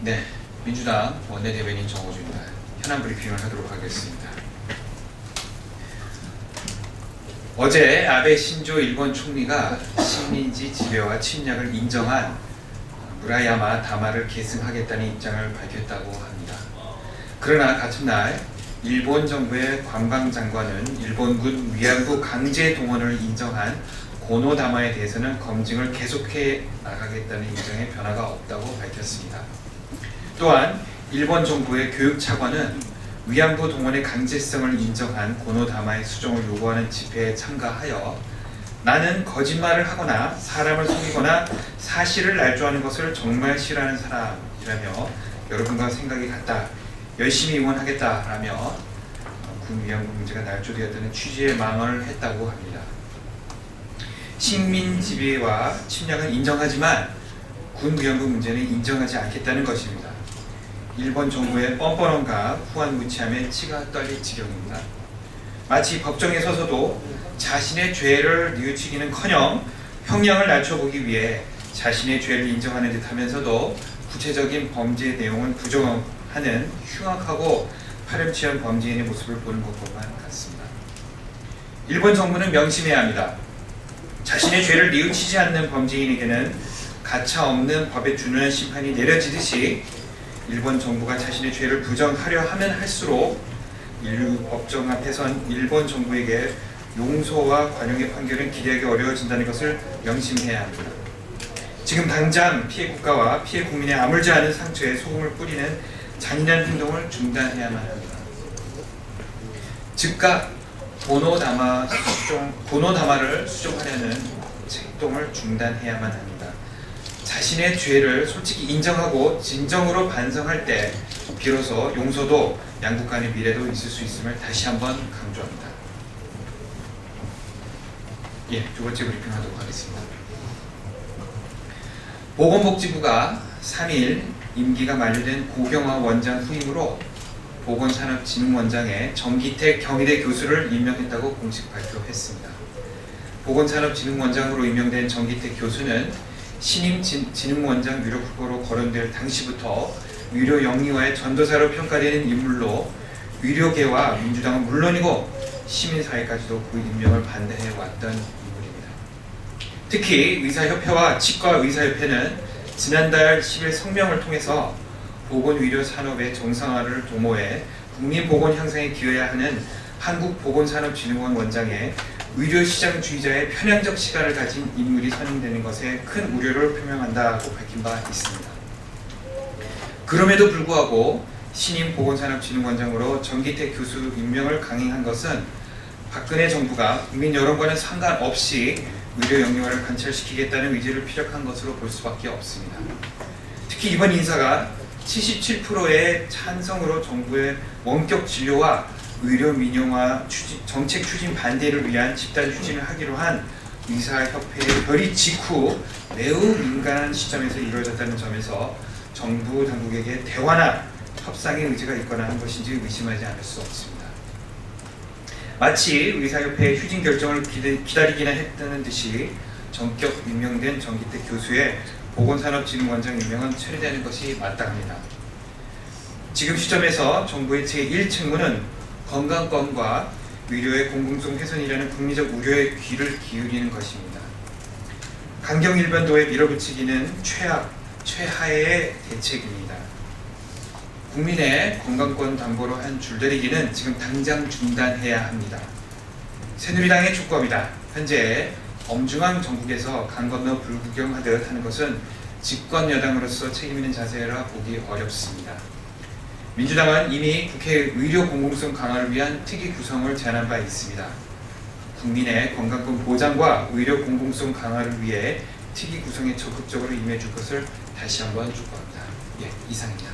네, 민주당 원내대변인 정호주입니다. 현안 브리핑을 하도록 하겠습니다. 어제 아베 신조 일본 총리가 식민지 지배와 침략을 인정한 무라야마 다마를 계승하겠다는 입장을 밝혔다고 합니다. 그러나 같은 날 일본 정부의 관방장관은 일본군 위안부 강제 동원을 인정한 고노다마에 대해서는 검증을 계속해 나가겠다는 입장에 변화가 없다고 밝혔습니다. 또한 일본 정부의 교육차관은 위안부 동원의 강제성을 인정한 고노다마의 수정을 요구하는 집회에 참가하여 나는 거짓말을 하거나 사람을 속이거나 사실을 날조하는 것을 정말 싫어하는 사람이라며 여러분과 생각이 같다, 열심히 응원하겠다라며 군 위안부 문제가 날조되었다는 취지의 망언을 했다고 합니다. 식민 지배와 침략은 인정하지만 군 위안부 문제는 인정하지 않겠다는 것입니다. 일본 정부의 뻔뻔함과 후한무치함에 치가 떨릴 지경입니다. 마치 법정에 서서도 자신의 죄를 뉘우치기는커녕 형량을 낮춰보기 위해 자신의 죄를 인정하는 듯하면서도 구체적인 범죄 내용은 부정하는 흉악하고 파렴치한 범죄인의 모습을 보는 것과만 같습니다. 일본 정부는 명심해야 합니다. 자신의 죄를 뉘우치지 않는 범죄인에게는 가차없는 법에 준하는 심판이 내려지듯이 일본 정부가 자신의 죄를 부정하려 하면 할수록 인류 법정 앞에선 일본 정부에게 용서와 관용의 판결은 기대하기 어려워진다는 것을 명심해야 합니다. 지금 당장 피해 국가와 피해 국민의 아물지 않은 상처에 소금을 뿌리는 잔인한 행동을 중단해야만 합니다. 즉각 고노다마를 수정하려는 행동을 중단해야만 합니다. 자신의 죄를 솔직히 인정하고 진정으로 반성할 때 비로소 용서도 양국 간의 미래도 있을 수 있음을 다시 한번 강조합니다. 두 번째 브리핑하도록 하겠습니다. 보건복지부가 3일 임기가 만료된 고경화 원장 후임으로 보건산업진흥원장에 정기택 경희대 교수를 임명했다고 공식 발표했습니다. 보건산업진흥원장으로 임명된 정기택 교수는 신임 진흥원장 유력 후보로 거론될 당시부터 의료 영리화의 전도사로 평가되는 인물로 의료계와 민주당은 물론이고 시민사회까지도 그 임명을 반대해왔던 인물입니다. 특히 의사협회와 치과의사협회는 지난달 10일 성명을 통해서 보건의료산업의 정상화를 도모해 국민보건 향상에 기여해야 하는 한국보건산업진흥원 원장에 의료시장주의자의 편향적 시각을 가진 인물이 선임되는 것에 큰 우려를 표명한다고 밝힌 바 있습니다. 그럼에도 불구하고 신임 보건산업진흥원장으로 정기택 교수 임명을 강행한 것은 박근혜 정부가 국민 여론과는 상관없이 의료 영리화를 관철시키겠다는 의지를 피력한 것으로 볼 수밖에 없습니다. 특히 이번 인사가 77%의 찬성으로 정부의 원격 진료와 의료 민영화 정책 추진 반대를 위한 집단 추진을 하기로 한 의사협회의 결의 직후 매우 민감한 시점에서 이루어졌다는 점에서 정부 당국에게 대화나 협상의 의지가 있거나 한 것인지 의심하지 않을 수 없습니다. 마치 의사협회의 휴진 결정을 기다리기나 했다는 듯이 전격 임명된 정기택 교수의 보건산업진흥원장 임명은 처리되는 것이 마땅합니다. 지금 시점에서 정부의 제1책무는 건강권과 의료의 공공성 훼손이라는 국민적 우려에 귀를 기울이는 것입니다. 강경일변도에 밀어붙이기는 최하의 대책입니다. 국민의 건강권 담보로 한 줄다리기는 지금 당장 중단해야 합니다. 새누리당의 촉구합니다. 현재 엄중한 정국에서 강 건너 불구경하듯 하는 것은 집권 여당으로서 책임 있는 자세라 보기 어렵습니다. 민주당은 이미 국회 의료 공공성 강화를 위한 특위 구성을 제안한 바 있습니다. 국민의 건강권 보장과 의료 공공성 강화를 위해 특위 구성에 적극적으로 임해줄 것을 다시 한번 촉구합니다. 이상입니다.